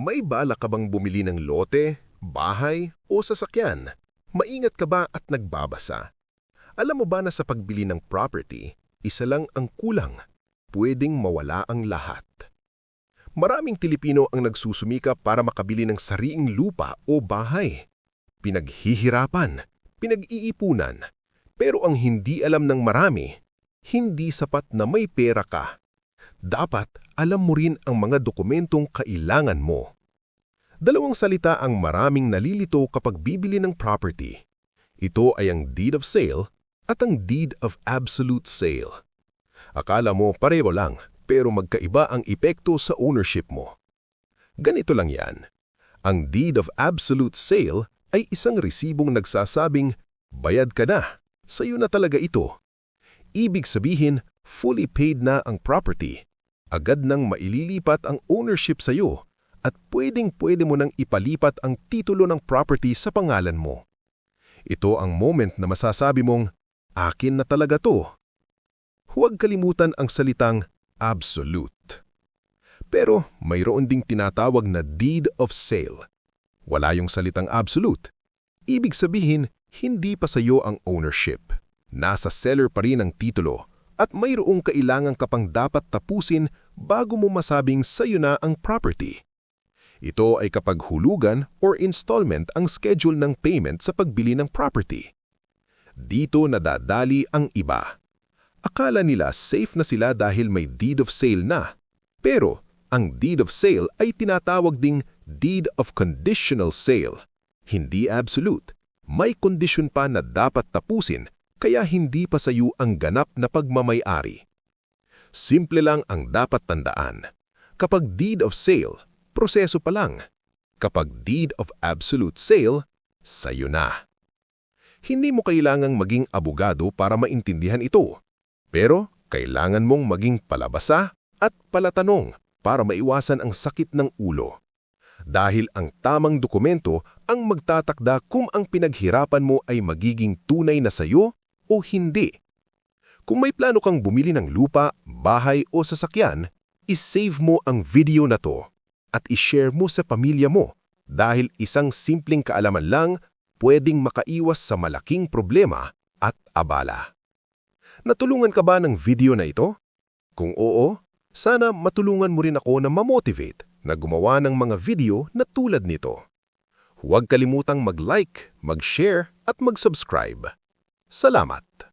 May balak ka bang bumili ng lote, bahay o sasakyan? Maingat ka ba at nagbabasa? Alam mo ba na sa pagbili ng property, isa lang ang kulang? Pwedeng mawala ang lahat. Maraming Pilipino ang nagsusumikap para makabili ng sariing lupa o bahay. Pinaghihirapan, pinag-iipunan. Pero ang hindi alam ng marami, hindi sapat na may pera ka. Dapat alam mo rin ang mga dokumentong kailangan mo. Dalawang salita ang maraming nalilito kapag bibili ng property. Ito ay ang deed of sale at ang deed of absolute sale. Akala mo pareho lang, pero magkaiba ang epekto sa ownership mo. Ganito lang yan. Ang deed of absolute sale ay isang resibong nagsasabing, bayad ka na, sa'yo na talaga ito. Ibig sabihin, fully paid na ang property. Agad nang maililipat ang ownership sa'yo at pwedeng-pwede mo nang ipalipat ang titulo ng property sa pangalan mo. Ito ang moment na masasabi mong, akin na talaga to. Huwag kalimutan ang salitang absolute. Pero mayroon ding tinatawag na deed of sale. Wala yung salitang absolute. Ibig sabihin, hindi pa sa'yo ang ownership. Nasa seller pa rin ang titulo at mayroong kailangan ka pang dapat tapusin bago mo masabing sa'yo na ang property. Ito ay kapag hulugan or installment ang schedule ng payment sa pagbili ng property. Dito nadadali ang iba. Akala nila safe na sila dahil may deed of sale na. Pero ang deed of sale ay tinatawag ding deed of conditional sale. Hindi absolute. May kondisyon pa na dapat tapusin kaya hindi pa sa'yo ang ganap na pagmamay-ari. Simple lang ang dapat tandaan. Kapag deed of sale, proseso pa lang. Kapag deed of absolute sale, sa'yo na. Hindi mo kailangang maging abogado para maintindihan ito. Pero kailangan mong maging palabasa at palatanong para maiwasan ang sakit ng ulo. Dahil ang tamang dokumento ang magtatakda kung ang pinaghirapan mo ay magiging tunay na sayo o hindi. Kung may plano kang bumili ng lupa, bahay o sasakyan, isave mo ang video na to at ishare mo sa pamilya mo dahil isang simpleng kaalaman lang pwedeng makaiwas sa malaking problema at abala. Natulungan ka ba ng video na ito? Kung oo, sana matulungan mo rin ako na mamotivate na gumawa ng mga video na tulad nito. Huwag kalimutang mag-like, mag-share at mag-subscribe. Salamat!